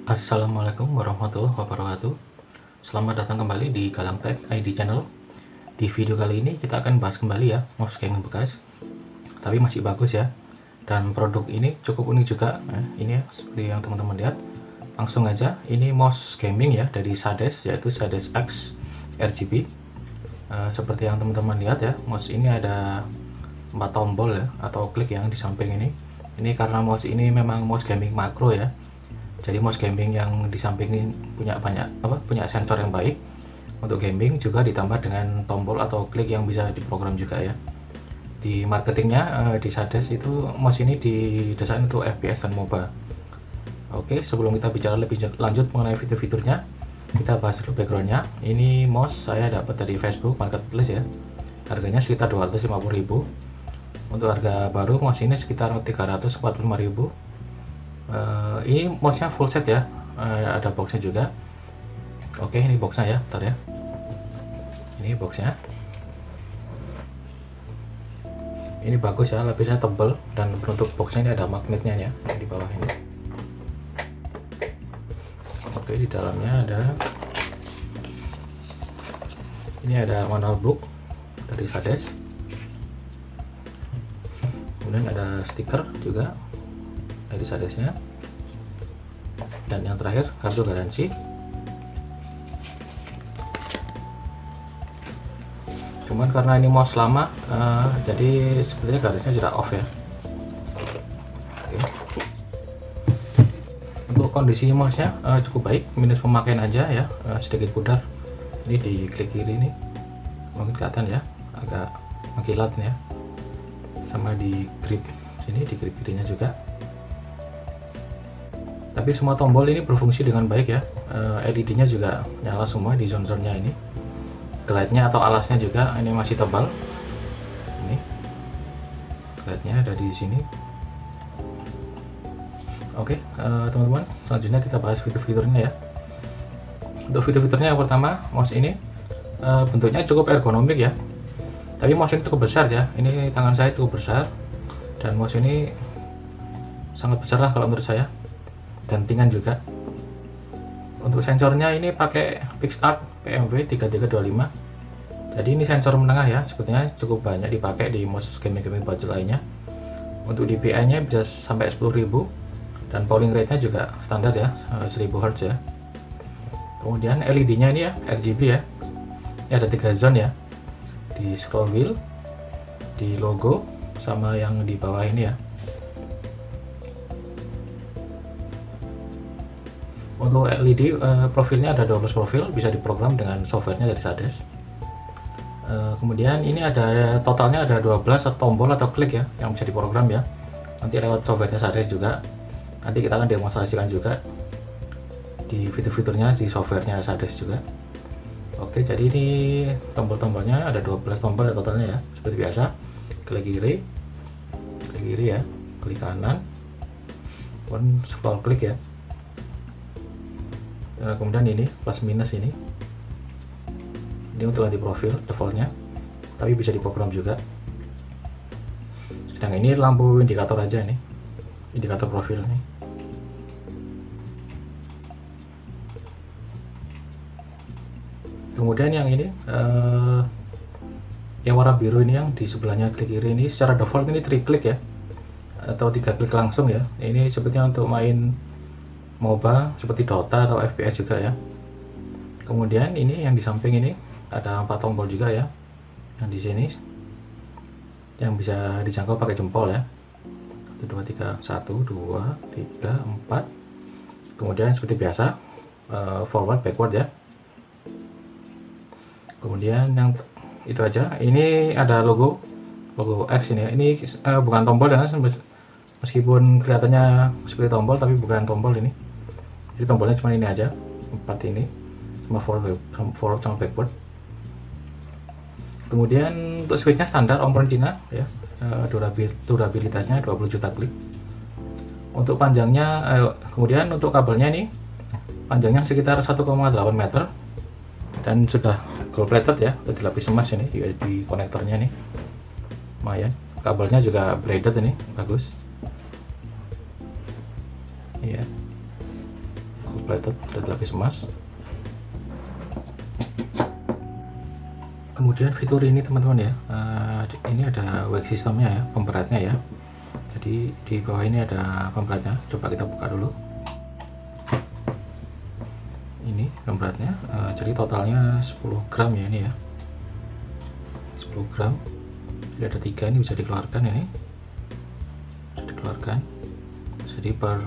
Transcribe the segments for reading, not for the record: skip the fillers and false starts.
Assalamualaikum warahmatullahi wabarakatuh. Selamat datang kembali di Galang Tech ID channel. Di video kali ini kita akan bahas kembali ya mouse gaming bekas, tapi masih bagus ya. Dan produk ini cukup unik juga. Ini ya, seperti yang teman-teman lihat. Langsung aja, ini mouse gaming ya dari Sades, yaitu Sades X RGB. Seperti yang teman-teman lihat ya, mouse ini ada 4 tombol ya atau klik yang di samping ini. Ini karena mouse ini memang mouse gaming makro ya. Jadi mouse gaming yang di samping ini punya sensor yang baik untuk gaming, juga ditambah dengan tombol atau klik yang bisa diprogram juga ya. Di marketingnya di Sades itu mouse ini didesain untuk FPS dan MOBA. Oke, sebelum kita bicara lebih lanjut mengenai fitur-fiturnya, kita bahas dulu backgroundnya. Ini mouse saya dapat dari Facebook Marketplace ya. Harganya sekitar 250.000. Untuk harga baru mouse ini sekitar 345.000. Ini mouse-nya full set ya, ada boxnya juga. Oke, ini boxnya ya, bentar ya. Ini boxnya. Ini bagus ya, lapisnya tebal, dan penutup boxnya ini ada magnetnya ya di bawah ini. Oke, di dalamnya ada manual book dari Sades. Kemudian ada stiker juga dari Sadesnya, dan yang terakhir kartu garansi. Cuman karena ini mouse lama, jadi sepertinya garisnya sudah off ya. Oke. Untuk kondisi mouse-nya cukup baik, minus pemakaian aja ya, sedikit pudar. Ini di klik kiri ini mungkin kelihatan ya, agak mengkilat ya, sama di grip sini, di grip kirinya juga. Tapi semua tombol ini berfungsi dengan baik ya. LED-nya juga nyala semua di zone-zonenya ini. Glide-nya atau alasnya juga ini masih tebal. Ini glide-nya ada di sini. Oke, teman-teman, selanjutnya kita bahas fitur-fiturnya ya. Untuk fitur-fiturnya yang pertama, mouse ini bentuknya cukup ergonomik ya. Tapi mouse ini cukup besar ya. Ini tangan saya cukup besar, dan mouse ini sangat besar lah kalau menurut saya, dan ringan juga. Untuk sensornya ini pakai PixArt PMW 3325. Jadi ini sensor menengah ya, sepertinya cukup banyak dipakai di mouse gaming budget lainnya. Untuk DPI nya bisa sampai 10.000, dan polling rate nya juga standar ya, 1000 Hz ya. Kemudian LED nya ini ya RGB ya. Ini ada 3 zone ya, di scroll wheel, di logo, sama yang di bawah ini ya. Untuk LED profilnya ada 12 profil, bisa diprogram dengan softwarenya dari Sades. Kemudian ini ada totalnya ada 12 tombol atau klik ya yang bisa diprogram ya. Nanti lewat softwarenya Sades juga. Nanti kita akan demonstrasikan juga di fitur-fiturnya di softwarenya Sades juga. Oke, jadi ini tombol-tombolnya ada 12 tombol ya totalnya ya. Seperti biasa, klik kiri ya, klik kanan, kemudian scroll klik ya. Kemudian ini plus minus ini untuk ganti profil defaultnya, tapi bisa diprogram juga. Sedang ini lampu indikator aja nih, indikator profil nih. Kemudian yang ini yang warna biru ini, yang di sebelahnya klik kiri ini, secara default ini 3 klik ya, atau 3 klik langsung ya. Ini sepertinya untuk main MOBA seperti Dota atau FPS juga ya. Kemudian ini yang di samping ini ada 4 tombol juga ya, yang di sini yang bisa dijangkau pakai jempol ya. 1 2 3 1 2 3 4. Kemudian seperti biasa forward backward ya. Kemudian yang itu aja. Ini ada logo X ini ya. Ini bukan tombol ya, meskipun kelihatannya seperti tombol tapi bukan tombol ini. Jadi tombolnya cuma ini aja, 4 ini, sama forward sama backward. Kemudian untuk switchnya standar Omron Cina ya, durabilitasnya 20 juta klik. Untuk panjangnya, kemudian untuk kabelnya ini panjangnya sekitar 1,8 meter, dan sudah gold plated ya, sudah dilapis emas ini di konektornya nih, lumayan. Kabelnya juga braided ini, bagus. Iya. double plated red lapis emas. Kemudian fitur ini teman-teman ya, ini ada wax sistemnya ya, pemberatnya ya. Jadi di bawah ini ada pemberatnya, coba kita buka dulu. Ini pemberatnya, jadi totalnya 10 gram ya ini ya, 10 gram. Jadi ada 3, ini bisa dikeluarkan, ini bisa dikeluarkan. Jadi per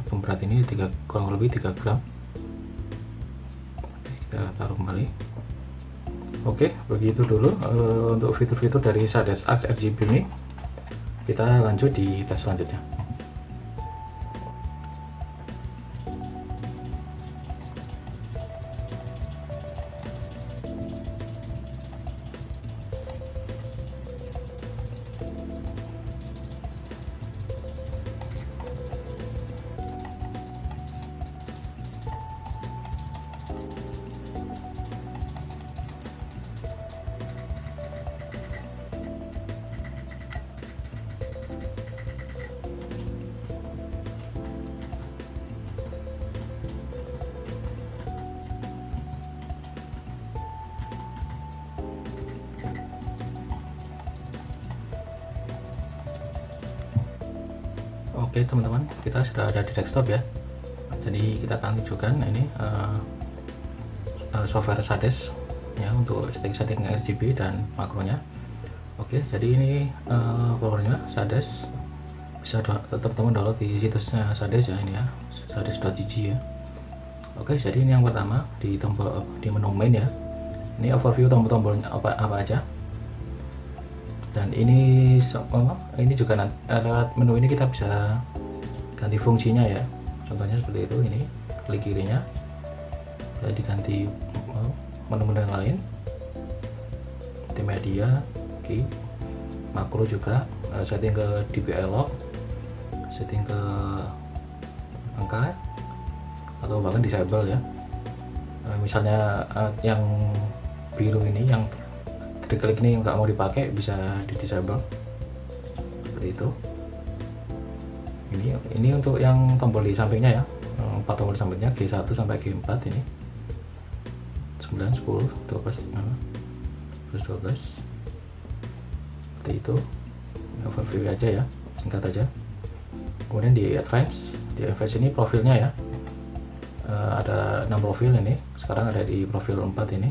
pemberat ini kurang lebih 3 gram. Kita taruh kembali. Oke, begitu dulu untuk fitur-fitur dari Sades Axe RGB ini. Kita lanjut di tes selanjutnya. Oke teman-teman, kita sudah ada di desktop ya. Jadi kita akan tunjukkan ini software Sades ya untuk setting RGB dan makronya. Oke, jadi ini powernya Sades, bisa teman-teman download di situsnya Sades ya, ini ya, sades.gg ya. Oke, jadi ini yang pertama di menu main ya. Ini overview tombol-tombolnya apa aja. Dan ini juga lewat menu ini kita bisa ganti fungsinya ya. Contohnya seperti itu, ini klik kirinya bisa diganti menu-menu yang lain, di media, oke. Makro juga, setting ke DPI lock, setting ke angka, atau bahkan disable ya. Misalnya yang biru ini, yang klik ini nggak mau dipakai, bisa di disable seperti itu. Ini untuk yang tombol di sampingnya ya, 4 tombol di sampingnya G1 sampai G4, ini 9, 10, 12, 12 seperti itu. Overview aja ya, singkat aja. Kemudian di advance ini profilnya ya, ada 6 profil. Ini sekarang ada di profil 4 ini.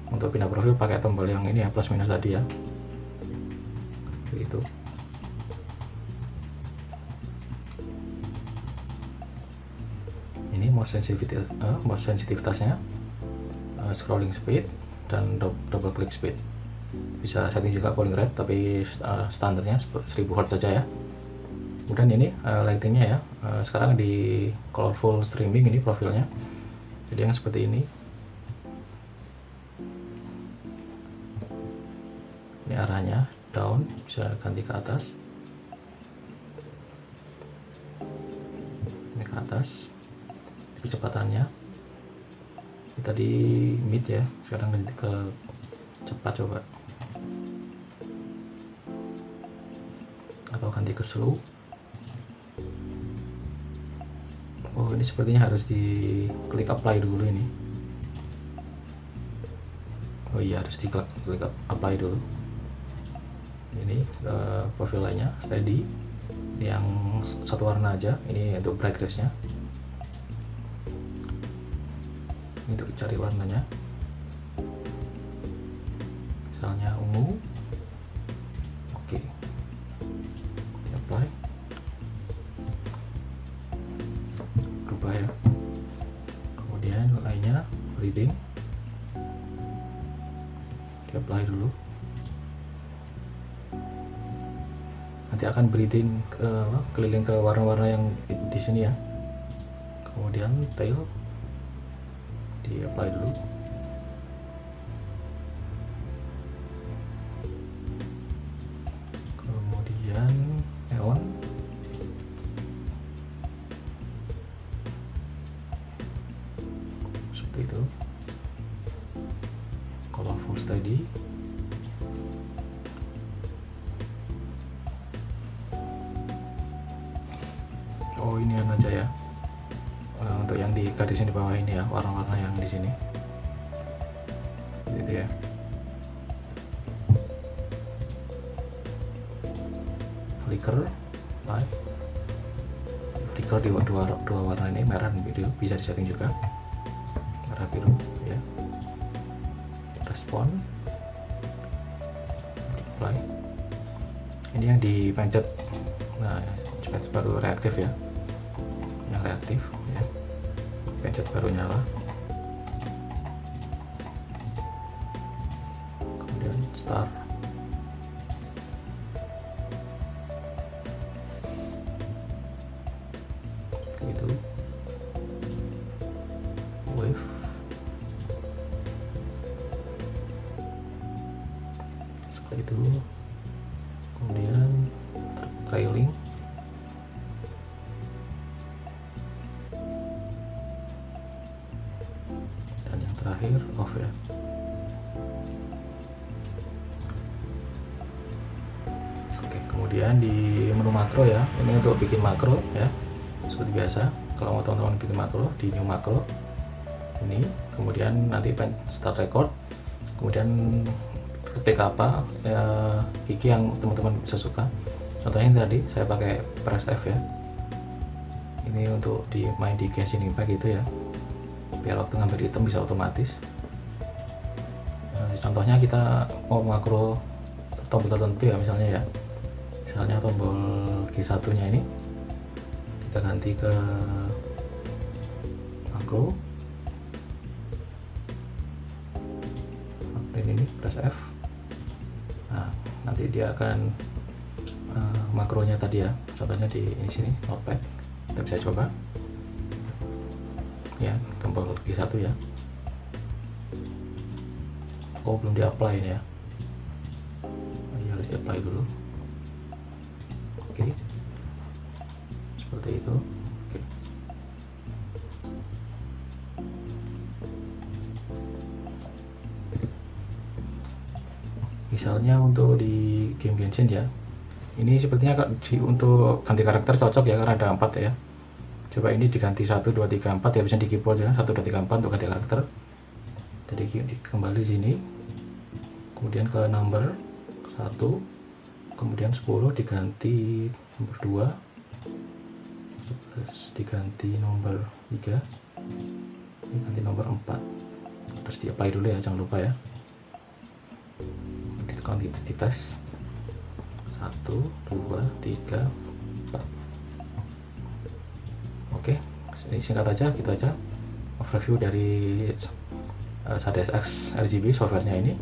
Untuk pindah profil pakai tombol yang ini ya, plus minus tadi ya, begitu. Ini mouse sensitivitasnya, scrolling speed dan double click speed. Bisa setting juga polling rate, tapi standarnya 1000 Hz saja ya. Kemudian ini lightingnya ya, sekarang di colorful streaming ini profilnya, jadi yang seperti ini. Ini arahnya down, bisa ganti ke atas, ini ke atas. Kecepatannya ini tadi mid ya, sekarang ganti ke cepat, coba, atau ganti ke slow. Oh, ini sepertinya harus di klik apply dulu ini. Oh iya, harus di klik apply dulu. Ini profil lainnya steady, yang satu warna aja. Ini untuk brightness-nya, ini untuk cari warnanya, misalnya ungu. Oke, apply, berubah ya. Kemudian lainnya breathing, di apply dulu. Nanti akan breathing keliling ke warna-warna yang di sini ya. Kemudian tail di apply dulu. Kemudian neon, seperti itu. Colorful steady. Oh, ini aja ya, untuk yang di garisin di bawah ini ya, warna-warna yang di sini gitu ya. Flicker light, flicker di dua warna ini, merah dan biru, bisa disetting juga merah biru ya. Respon, display, ini yang dipencet. Nah, pencet baru reaktif ya, yang reaktif ya, pencet baru nyala. Kemudian start, itu wave, seperti itu. Kemudian trailing, dan yang terakhir off ya. Oke, kemudian di menu makro ya, ini untuk bikin makro ya, seperti biasa. Kalau mau teman-teman bikin makro, di new makro ini, kemudian nanti start record, kemudian ketik apa ya, gigi yang teman-teman bisa suka. Contohnya tadi saya pakai press F ya, ini untuk main di Genshin Impact gitu ya, biar waktu ngambil item bisa otomatis. Contohnya kita mau makro tombol tertentu ya, misalnya tombol G1 nya ini kita ganti ke makro, ini press F. Nah, nanti dia akan makronya tadi ya, contohnya di sini notepad. Kita bisa coba ya, tombol G1 ya. Oh, belum di apply ini ya, harus di apply dulu. Oke, seperti itu. Oke. Misalnya untuk di game Genshin ya, ini sepertinya untuk ganti karakter cocok ya, karena ada 4 ya. Coba ini diganti 1, 2, 3, 4 ya, bisa di keyboard ya, 1, 2, 3, 4 untuk ganti karakter. Jadi kembali sini, kemudian ke number 1, kemudian 10 diganti nomor 2, 11 diganti nomor 3, ini ganti nomor 4. Terus di apply dulu ya, jangan lupa ya. Itu identitas 1, 2, 3, 4. Oke, ini singkat aja, gitu aja overview dari SADSX RGB softwarenya ini.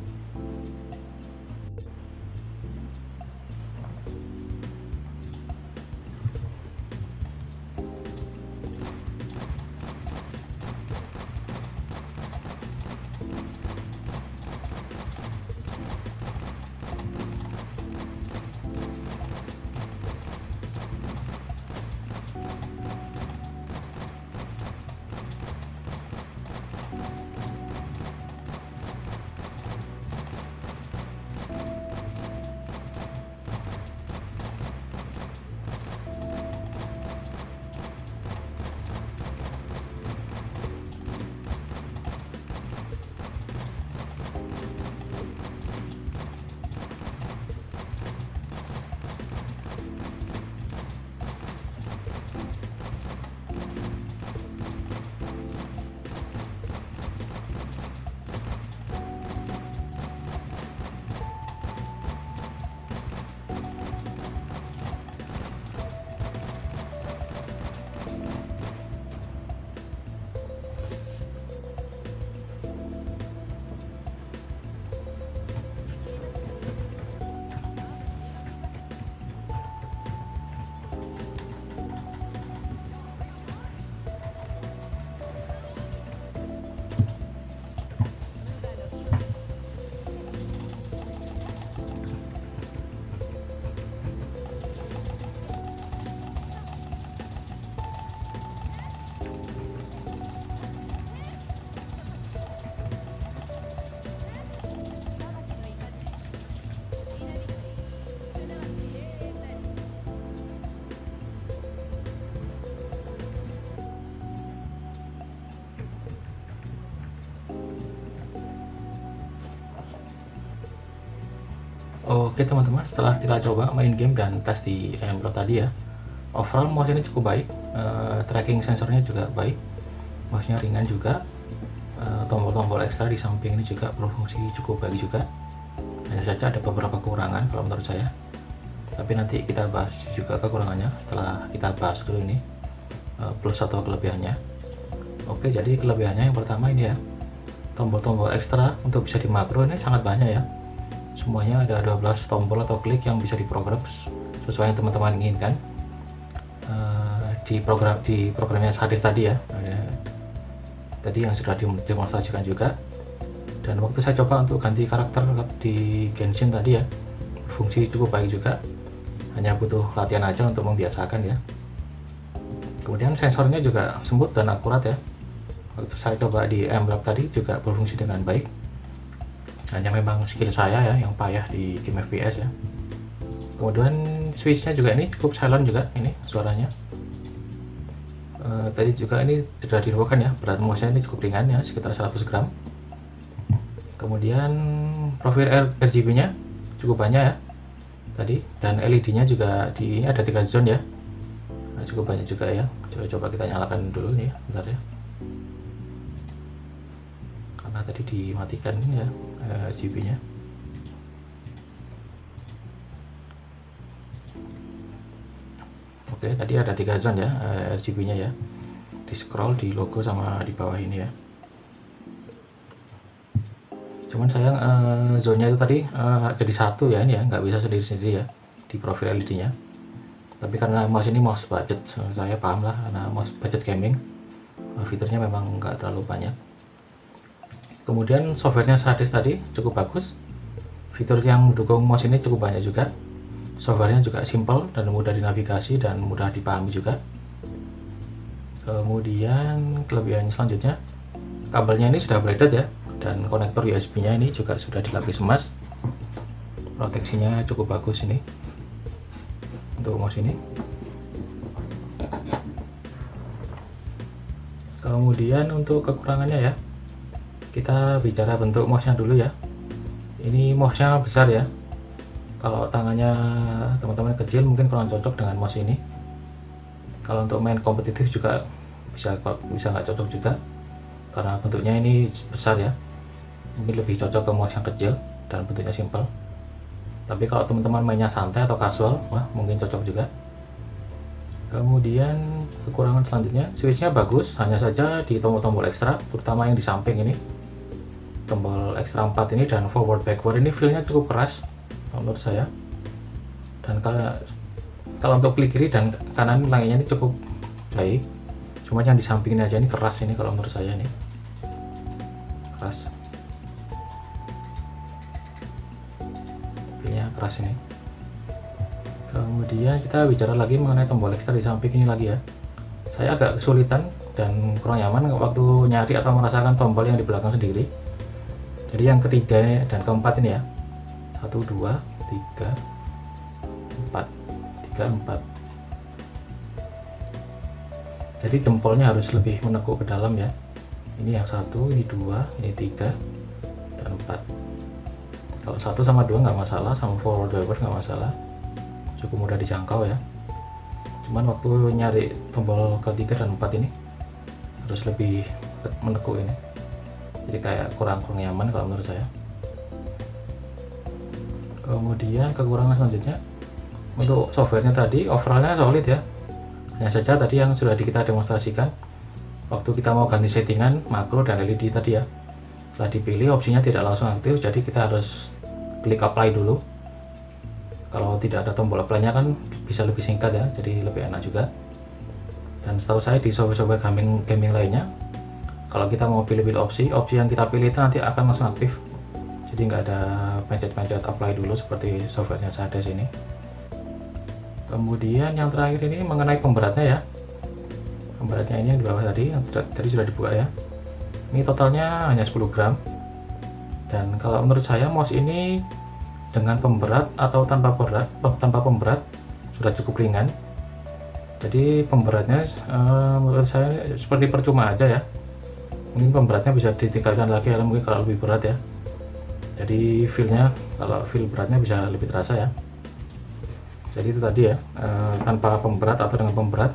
Oke teman-teman, setelah kita coba main game dan tes di Emblem tadi ya, overall mouse ini cukup baik, tracking sensornya juga baik, mouse-nya ringan juga, tombol-tombol ekstra di samping ini juga berfungsi cukup baik juga. Hanya saja ada beberapa kekurangan kalau menurut saya, tapi nanti kita bahas juga kekurangannya setelah kita bahas dulu ini plus atau kelebihannya. Oke, jadi kelebihannya yang pertama ini ya, tombol-tombol ekstra untuk bisa di makro ini sangat banyak ya. Semuanya ada 12 tombol atau klik yang bisa diprogram sesuai yang teman-teman inginkan. Di programnya Sadis tadi ya, tadi yang sudah didemonstrasikan juga. Dan waktu saya coba untuk ganti karakter di Genshin tadi ya, fungsi cukup baik juga, hanya butuh latihan aja untuk membiasakan ya. Kemudian sensornya juga smooth dan akurat ya, waktu saya coba di Emblem tadi juga berfungsi dengan baik. Hanya memang skill saya ya yang payah di game FPS ya. Kemudian switchnya juga ini cukup silent juga, ini suaranya. Tadi juga ini sudah diinfokan ya, berat mouse-nya ini cukup ringan ya, sekitar 100 gram. Kemudian profil RGB-nya cukup banyak ya tadi, dan LED-nya juga ini ada 3 zone ya. Nah, cukup banyak juga ya. Coba kita nyalakan dulu nih ya, bentar ya. Karena tadi dimatikan ya RGB-nya. Oke, tadi ada 3 zone ya RGB-nya ya. Di scroll di logo sama di bawah ini ya. Cuman sayang zone-nya itu tadi jadi satu ya, ini ya, nggak bisa sendiri-sendiri ya di profil LED-nya. Tapi karena mouse ini mouse budget, saya paham lah, karena mouse budget gaming, fiturnya memang nggak terlalu banyak. Kemudian softwarenya Sadis tadi cukup bagus, fitur yang mendukung mouse ini cukup banyak juga. Softwarenya juga simple dan mudah dinavigasi dan mudah dipahami juga. Kemudian kelebihan selanjutnya, kabelnya ini sudah braided ya, dan konektor USB-nya ini juga sudah dilapis emas. Proteksinya cukup bagus ini untuk mouse ini. Kemudian untuk kekurangannya ya, kita bicara bentuk mouse-nya dulu ya. Ini mouse-nya besar ya. Kalau tangannya teman-teman kecil mungkin kurang cocok dengan mouse ini. Kalau untuk main kompetitif juga bisa nggak cocok juga, karena bentuknya ini besar ya. Mungkin lebih cocok ke mouse yang kecil dan bentuknya simple. Tapi kalau teman-teman mainnya santai atau casual, wah mungkin cocok juga. Kemudian kekurangan selanjutnya, switchnya bagus, hanya saja di tombol-tombol ekstra, terutama yang di samping ini, tombol ekstra 4 ini dan forward backward ini feel-nya cukup keras menurut saya. Dan kalau untuk klik kiri dan kanan lainnya ini cukup baik, cuma yang di samping ini aja ini keras ini kalau menurut saya, ini keras, feel-nya keras ini. Kemudian kita bicara lagi mengenai tombol ekstra di samping ini lagi ya. Saya agak kesulitan dan kurang nyaman waktu nyari atau merasakan tombol yang di belakang sendiri. Jadi yang ketiga dan keempat ini ya, 1, 2, 3, 4, 3, 4. Jadi jempolnya harus lebih menekuk ke dalam ya. Ini yang 1, ini 2, ini 3, dan 4. Kalau 1 sama 2 nggak masalah, sama forward backward nggak masalah, cukup mudah dijangkau ya. Cuman waktu nyari tombol ketiga dan 4 ini harus lebih menekuk ini, jadi kayak kurang nyaman kalau menurut saya. Kemudian kekurangan selanjutnya, untuk softwarenya tadi overallnya solid ya. Hanya saja tadi yang sudah kita demonstrasikan, waktu kita mau ganti settingan makro dan LED tadi ya, setelah dipilih opsinya tidak langsung aktif, jadi kita harus klik apply dulu. Kalau tidak ada tombol apply-nya kan bisa lebih singkat ya, jadi lebih enak juga. Dan setahu saya di software gaming lainnya, kalau kita mau pilih-pilih opsi yang kita pilih itu nanti akan langsung aktif, jadi nggak ada pencet-pencet apply dulu seperti softwarenya Sadis ini. Kemudian yang terakhir ini mengenai pemberatnya ya. Pemberatnya ini yang di bawah tadi, yang tadi sudah dibuka ya. Ini totalnya hanya 10 gram. Dan kalau menurut saya mouse ini dengan pemberat atau tanpa pemberat sudah cukup ringan. Jadi pemberatnya menurut saya seperti percuma aja ya. Mungkin pemberatnya bisa ditingkatkan lagi ya, mungkin kalau lebih berat ya. Jadi feelnya, kalau feel beratnya bisa lebih terasa ya. Jadi itu tadi ya, tanpa pemberat atau dengan pemberat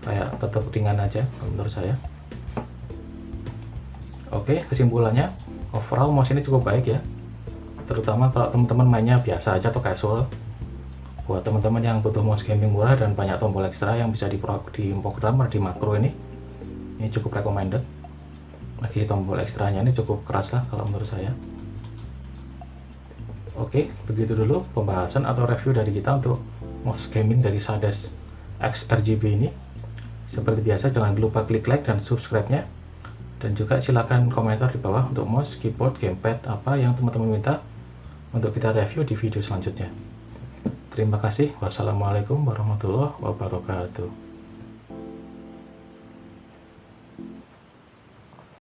kayak tetap ringan aja menurut saya. Oke, kesimpulannya overall mouse ini cukup baik ya, terutama kalau teman-teman mainnya biasa aja atau casual. Buat teman-teman yang butuh mouse gaming murah dan banyak tombol ekstra yang bisa diprogram di makro, ini cukup recommended. Lagi tombol ekstranya ini cukup keras lah kalau menurut saya. Oke, begitu dulu pembahasan atau review dari kita untuk mouse gaming dari Sadesh X RGB ini. Seperti biasa, jangan lupa klik like dan subscribe-nya, dan juga silakan komentar di bawah untuk mouse, keyboard, gamepad apa yang teman-teman minta untuk kita review di video selanjutnya. Terima kasih. Wassalamualaikum warahmatullahi wabarakatuh.